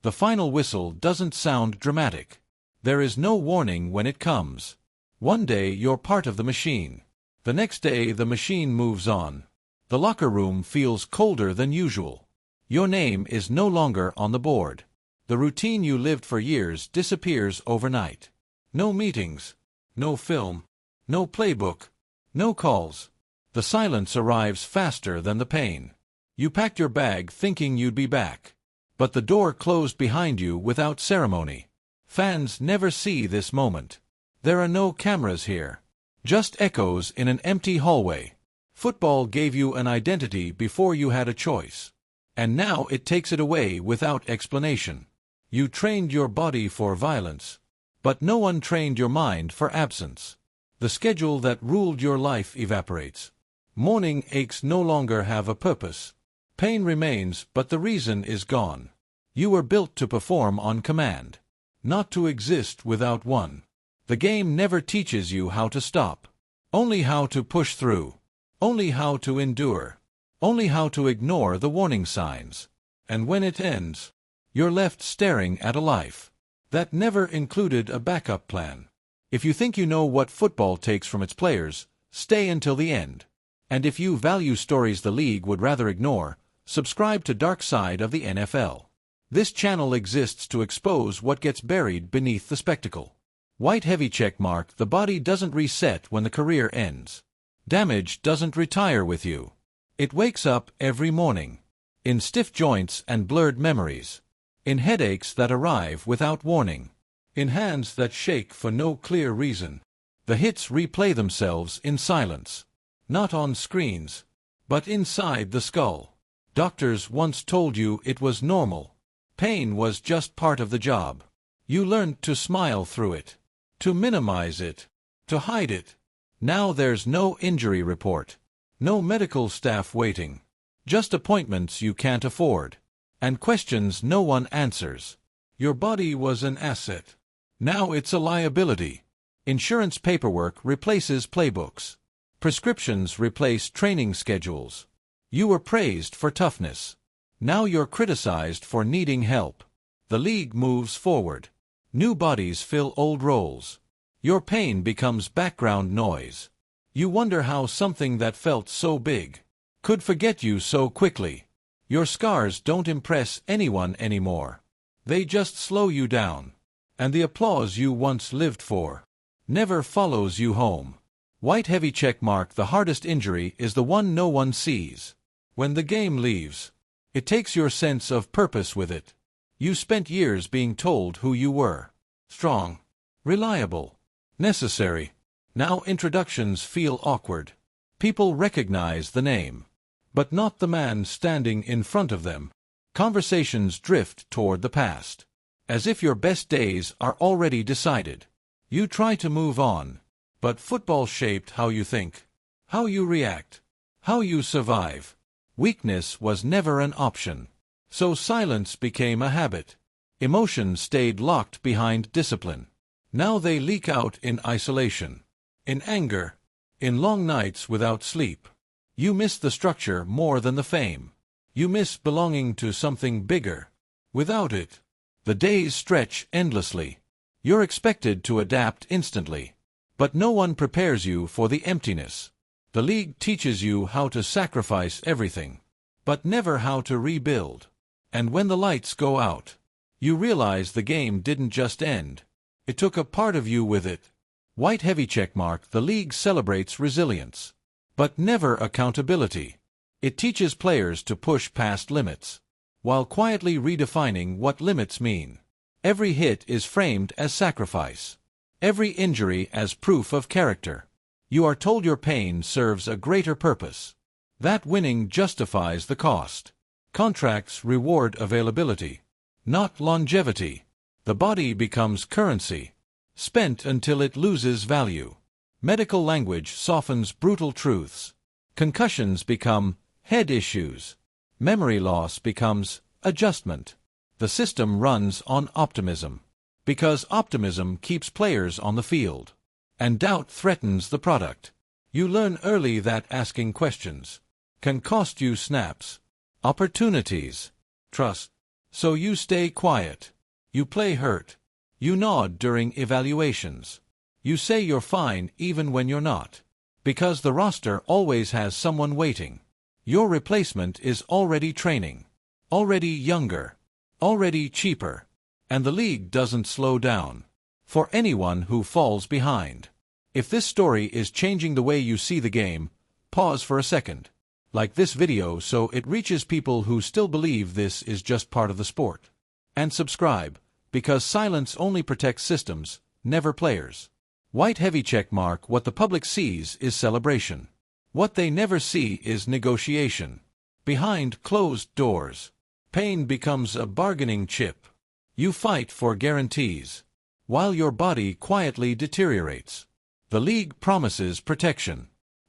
The final whistle doesn't sound dramatic. There is no warning when it comes. One day you're part of the machine. The next day the machine moves on. The locker room feels colder than usual. Your name is no longer on the board. The routine you lived for years disappears overnight. No meetings, no film, no playbook, no calls. The silence arrives faster than the pain. You packed your bag thinking you'd be back. But the door closed behind you without ceremony. Fans never see this moment. There are no cameras here. Just echoes in an empty hallway. Football gave you an identity before you had a choice. And now it takes it away without explanation. You trained your body for violence. But no one trained your mind for absence. The schedule that ruled your life evaporates. Morning aches no longer have a purpose. Pain remains, but the reason is gone. You were built to perform on command, not to exist without one. The game never teaches you how to stop, only how to push through, only how to endure, only how to ignore the warning signs. And when it ends, you're left staring at a life that never included a backup plan. If you think you know what football takes from its players, stay until the end. And if you value stories the league would rather ignore, subscribe to Dark Side of the NFL. This channel exists to expose what gets buried beneath the spectacle. White heavy check mark. The body doesn't reset when the career ends. Damage doesn't retire with you. It wakes up every morning. In stiff joints and blurred memories. In headaches that arrive without warning. In hands that shake for no clear reason. The hits replay themselves in silence. Not on screens, but inside the skull. Doctors once told you it was normal. Pain was just part of the job. You learned to smile through it, to minimize it, to hide it. Now there's no injury report, no medical staff waiting, just appointments you can't afford, and questions no one answers. Your body was an asset. Now it's a liability. Insurance paperwork replaces playbooks. Prescriptions replace training schedules. You were praised for toughness. Now you're criticized for needing help. The league moves forward. New bodies fill old roles. Your pain becomes background noise. You wonder how something that felt so big could forget you so quickly. Your scars don't impress anyone anymore. They just slow you down. And the applause you once lived for never follows you home. White heavy check mark. The hardest injury is the one no one sees. When the game leaves, it takes your sense of purpose with it. You spent years being told who you were. Strong, reliable, necessary. Now introductions feel awkward. People recognize the name, but not the man standing in front of them. Conversations drift toward the past, as if your best days are already decided. You try to move on, but football shaped how you think, how you react, how you survive. Weakness was never an option. So silence became a habit. Emotions stayed locked behind discipline. Now they leak out in isolation, in anger, in long nights without sleep. You miss the structure more than the fame. You miss belonging to something bigger. Without it, the days stretch endlessly. You're expected to adapt instantly. But no one prepares you for the emptiness. The league teaches you how to sacrifice everything, but never how to rebuild. And when the lights go out, you realize the game didn't just end. It took a part of you with it. White heavy check mark. The league celebrates resilience, but never accountability. It teaches players to push past limits, while quietly redefining what limits mean. Every hit is framed as sacrifice. Every injury as proof of character. You are told your pain serves a greater purpose. That winning justifies the cost. Contracts reward availability, not longevity. The body becomes currency, spent until it loses value. Medical language softens brutal truths. Concussions become head issues. Memory loss becomes adjustment. The system runs on optimism, because optimism keeps players on the field. And doubt threatens the product. You learn early that asking questions can cost you snaps, opportunities, trust, So you stay quiet. You play hurt. You nod during evaluations. You say you're fine even when you're not. Because the roster always has someone waiting. Your replacement is already training. Already younger. Already cheaper. And the league doesn't slow down. For anyone who falls behind. If this story is changing the way you see the game, pause for a second. Like this video so it reaches people who still believe this is just part of the sport. And subscribe, because silence only protects systems, never players. White heavy check mark. What the public sees is celebration. What they never see is negotiation. Behind closed doors, pain becomes a bargaining chip. You fight for guarantees, while your body quietly deteriorates. The league promises protection,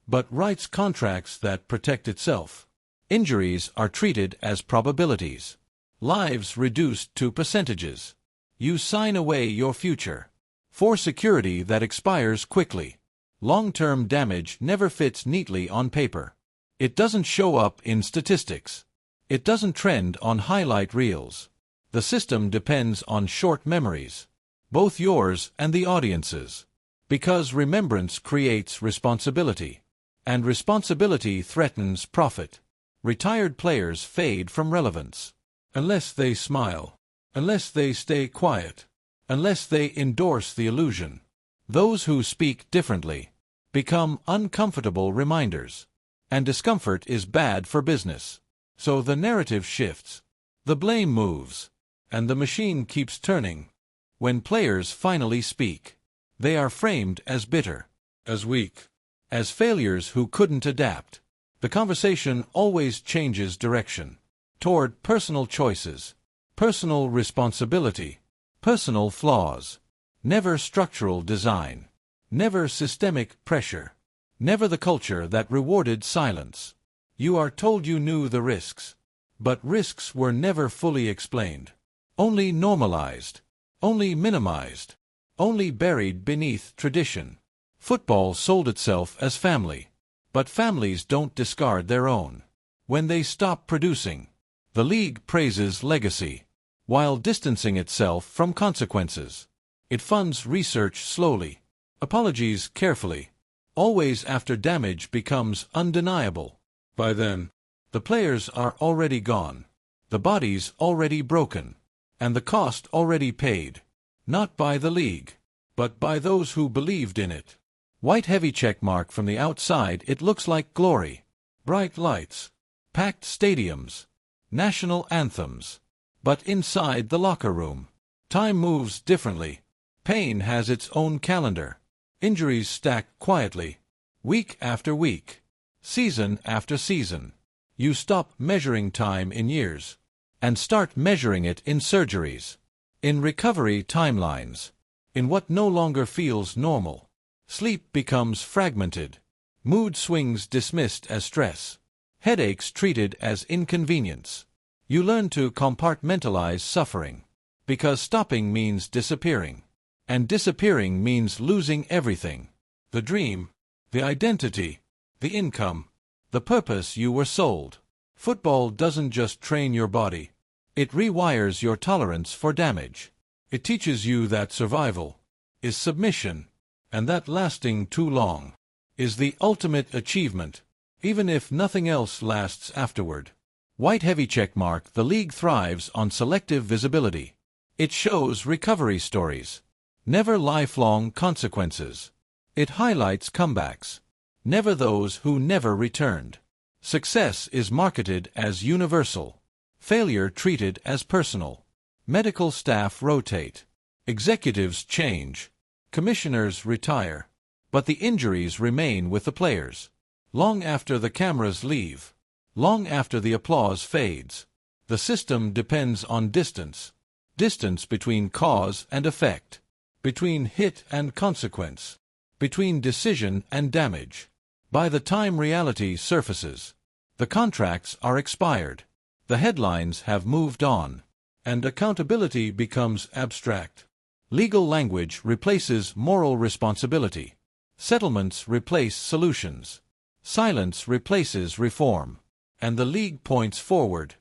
but writes contracts that protect itself. Injuries are treated as probabilities. Lives reduced to percentages. You sign away your future for security that expires quickly. Long-term damage never fits neatly on paper. It doesn't show up in statistics. It doesn't trend on highlight reels. The system depends on short memories, both yours and the audience's. Because remembrance creates responsibility, and responsibility threatens profit. Retired players fade from relevance. Unless they smile. Unless they stay quiet. Unless they endorse the illusion. Those who speak differently become uncomfortable reminders. And discomfort is bad for business. So the narrative shifts. The blame moves. And the machine keeps turning. When players finally speak, they are framed as bitter, as weak, as failures who couldn't adapt. The conversation always changes direction. Toward personal choices, personal responsibility, personal flaws. Never structural design. Never systemic pressure. Never the culture that rewarded silence. You are told you knew the risks, but risks were never fully explained. Only normalized. Only minimized. Only buried beneath tradition. Football sold itself as family, but families don't discard their own. When they stop producing, the league praises legacy, while distancing itself from consequences. It funds research slowly, apologies carefully, always after damage becomes undeniable. By then, the players are already gone, the bodies already broken, and the cost already paid, not by the league, but by those who believed in it. White heavy check mark. From the outside it looks like glory, bright lights, packed stadiums, national anthems. But inside the locker room, time moves differently. Pain has its own calendar. Injuries stack quietly, week after week, season after season. You stop measuring time in years, and start measuring it in surgeries, in recovery timelines, in what no longer feels normal. Sleep becomes fragmented, mood swings dismissed as stress, headaches treated as inconvenience. You learn to compartmentalize suffering, because stopping means disappearing, and disappearing means losing everything. The dream, the identity, the income, the purpose you were sold. Football doesn't just train your body. It rewires your tolerance for damage. It teaches you that survival is submission, and that lasting too long is the ultimate achievement, even if nothing else lasts afterward. White heavy check mark. The league thrives on selective visibility. It shows recovery stories, never lifelong consequences. It highlights comebacks, never those who never returned. Success is marketed as universal, failure treated as personal. Medical staff rotate, executives change, commissioners retire, but the injuries remain with the players. Long after the cameras leave, long after the applause fades, the system depends on distance. Distance between cause and effect, between hit and consequence, between decision and damage. By the time reality surfaces, the contracts are expired, the headlines have moved on, and accountability becomes abstract. Legal language replaces moral responsibility. Settlements replace solutions. Silence replaces reform. And the league points forward,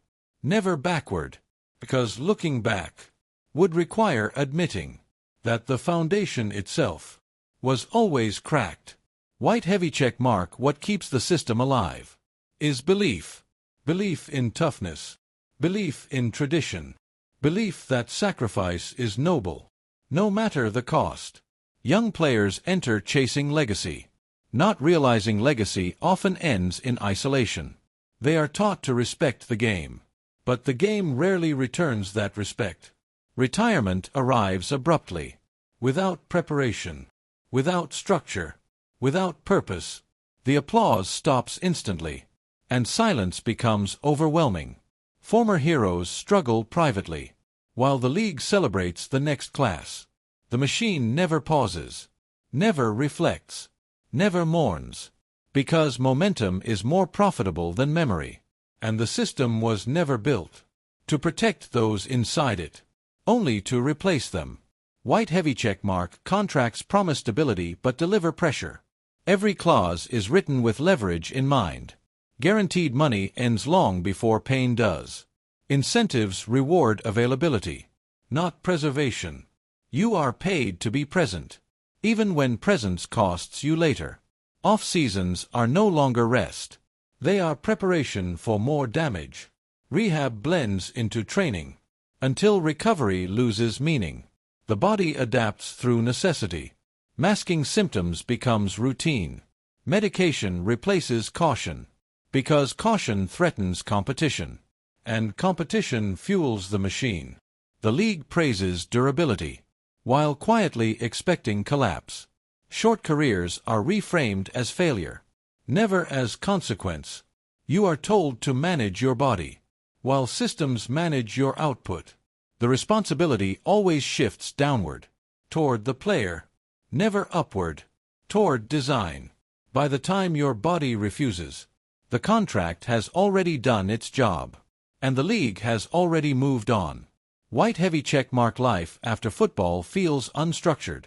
never backward. because looking back would require admitting that the foundation itself was always cracked. White heavy check mark. What keeps the system alive is belief. Belief in toughness. Belief in tradition. Belief that sacrifice is noble, no matter the cost. Young players enter chasing legacy, not realizing legacy often ends in isolation. They are taught to respect the game, but the game rarely returns that respect. Retirement arrives abruptly, without preparation, without structure, without purpose. The applause stops instantly, and silence becomes overwhelming. Former heroes struggle privately, while the league celebrates the next class. The machine never pauses, never reflects, never mourns, because momentum is more profitable than memory, and the system was never built to protect those inside it, only to replace them. White heavy check mark. Contracts promise stability but deliver pressure. Every clause is written with leverage in mind. Guaranteed money ends long before pain does. Incentives reward availability, not preservation. You are paid to be present, even when presence costs you later. Off-seasons are no longer rest. They are preparation for more damage. Rehab blends into training, until recovery loses meaning. The body adapts through necessity. Masking symptoms becomes routine. Medication replaces caution, because caution threatens competition, and competition fuels the machine. The league praises durability, while quietly expecting collapse. Short careers are reframed as failure, never as consequence. You are told to manage your body, while systems manage your output. The responsibility always shifts downward, toward the player, never upward, toward design. By the time your body refuses, the contract has already done its job, and the league has already moved on. White heavy check mark. Life after football feels unstructured.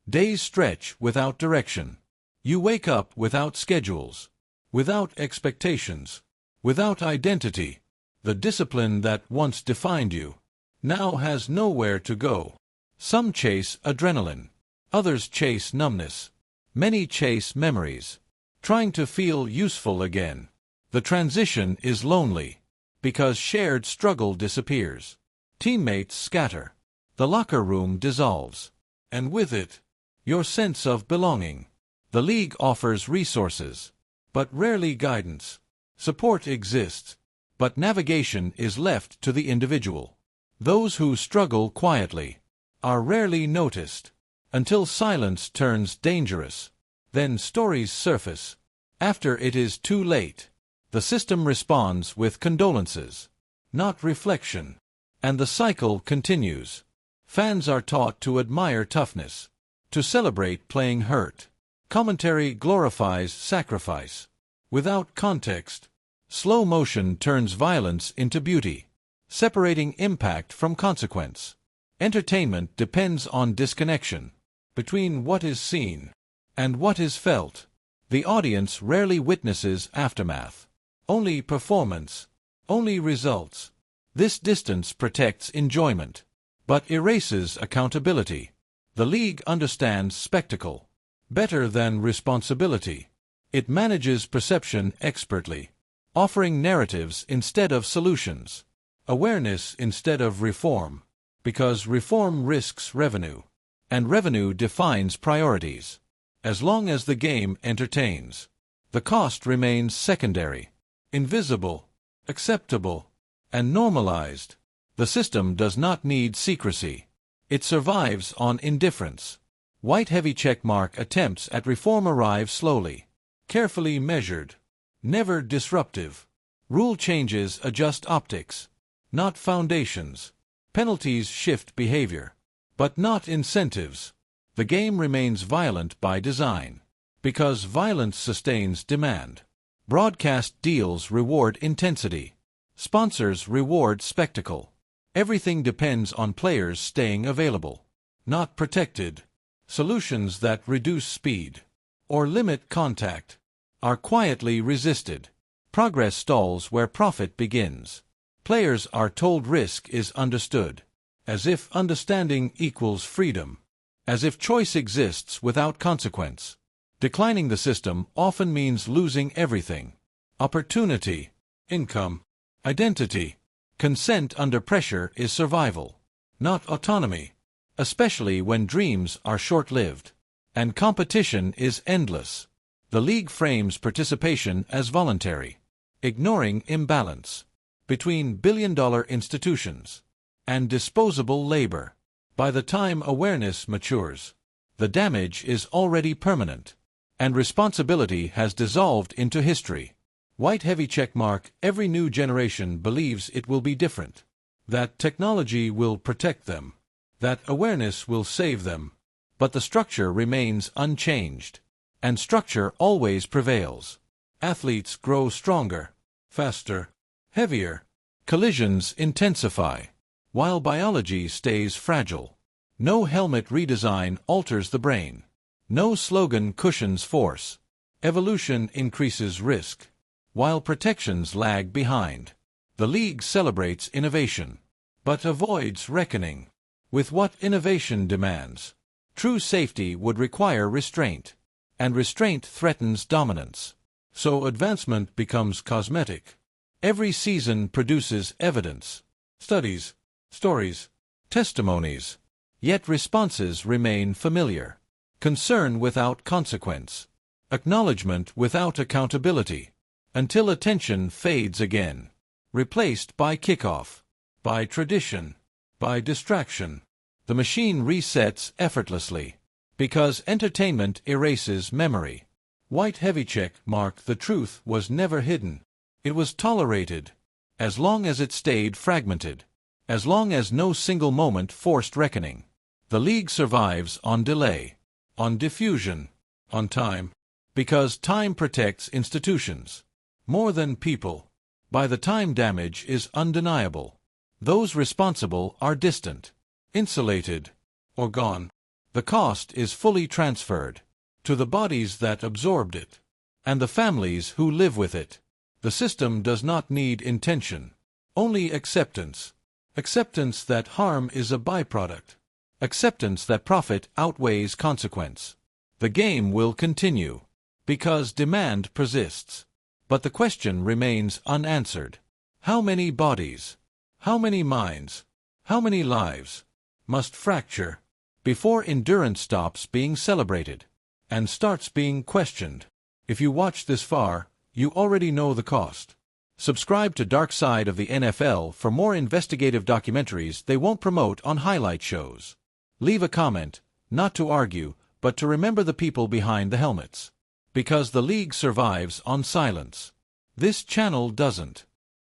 Days stretch without direction. You wake up without schedules, without expectations, without identity. The discipline that once defined you now has nowhere to go. Some chase adrenaline, others chase numbness, many chase memories, trying to feel useful again. The transition is lonely, because shared struggle disappears. Teammates scatter, the locker room dissolves, and with it, your sense of belonging. The league offers resources, but rarely guidance. Support exists, but navigation is left to the individual. Those who struggle quietly are rarely noticed, until silence turns dangerous. Then stories surface, after it is too late. The system responds with condolences, not reflection, and the cycle continues. Fans are taught to admire toughness, to celebrate playing hurt. Commentary glorifies sacrifice. Without context, slow motion turns violence into beauty, separating impact from consequence. Entertainment depends on disconnection between what is seen and what is felt. The audience rarely witnesses aftermath. Only performance, only results. This distance protects enjoyment, but erases accountability. The league understands spectacle better than responsibility. It manages perception expertly, offering narratives instead of solutions, awareness instead of reform, because reform risks revenue, and revenue defines priorities. As long as the game entertains, the cost remains secondary, invisible, acceptable, and normalized. The system does not need secrecy. It survives on indifference. White heavy check mark. Attempts at reform arrive slowly, carefully measured, never disruptive. Rule changes adjust optics, not foundations. Penalties shift behavior, but not incentives. The game remains violent by design, because violence sustains demand. Broadcast deals reward intensity. Sponsors reward spectacle. Everything depends on players staying available, not protected. Solutions that reduce speed or limit contact are quietly resisted. Progress stalls where profit begins. Players are told risk is understood, as if understanding equals freedom, as if choice exists without consequence. Declining the system often means losing everything: opportunity, income, identity. Consent under pressure is survival, not autonomy, especially when dreams are short-lived and competition is endless. The league frames participation as voluntary, ignoring imbalance between billion-dollar institutions and disposable labor. By the time awareness matures, the damage is already permanent, and responsibility has dissolved into history. White heavy checkmark: every new generation believes it will be different, that technology will protect them, that awareness will save them, but the structure remains unchanged, and structure always prevails. Athletes grow stronger, faster, heavier. Collisions intensify, while biology stays fragile. No helmet redesign alters the brain. No slogan cushions force. Evolution increases risk, while protections lag behind. The league celebrates innovation, but avoids reckoning with what innovation demands. True safety would require restraint, and restraint threatens dominance. So advancement becomes cosmetic. Every season produces evidence, studies, stories, testimonies, yet responses remain familiar. Concern without consequence, acknowledgement without accountability, until attention fades again, replaced by kickoff, by tradition, by distraction. The machine resets effortlessly, because entertainment erases memory. White heavy check mark: the truth was never hidden. It was tolerated, as long as it stayed fragmented, as long as no single moment forced reckoning. The league survives on delay, on diffusion, on time, because time protects institutions more than people. By the time damage is undeniable, those responsible are distant, insulated, or gone. The cost is fully transferred to the bodies that absorbed it, and the families who live with it. The system does not need intention, only acceptance. Acceptance that harm is a byproduct. Acceptance that profit outweighs consequence. The game will continue, because demand persists. But the question remains unanswered. How many bodies, how many minds, how many lives must fracture before endurance stops being celebrated and starts being questioned? If you watched this far, you already know the cost. Subscribe to Dark Side of the NFL for more investigative documentaries they won't promote on highlight shows. Leave a comment, not to argue, but to remember the people behind the helmets. Because the league survives on silence. This channel doesn't.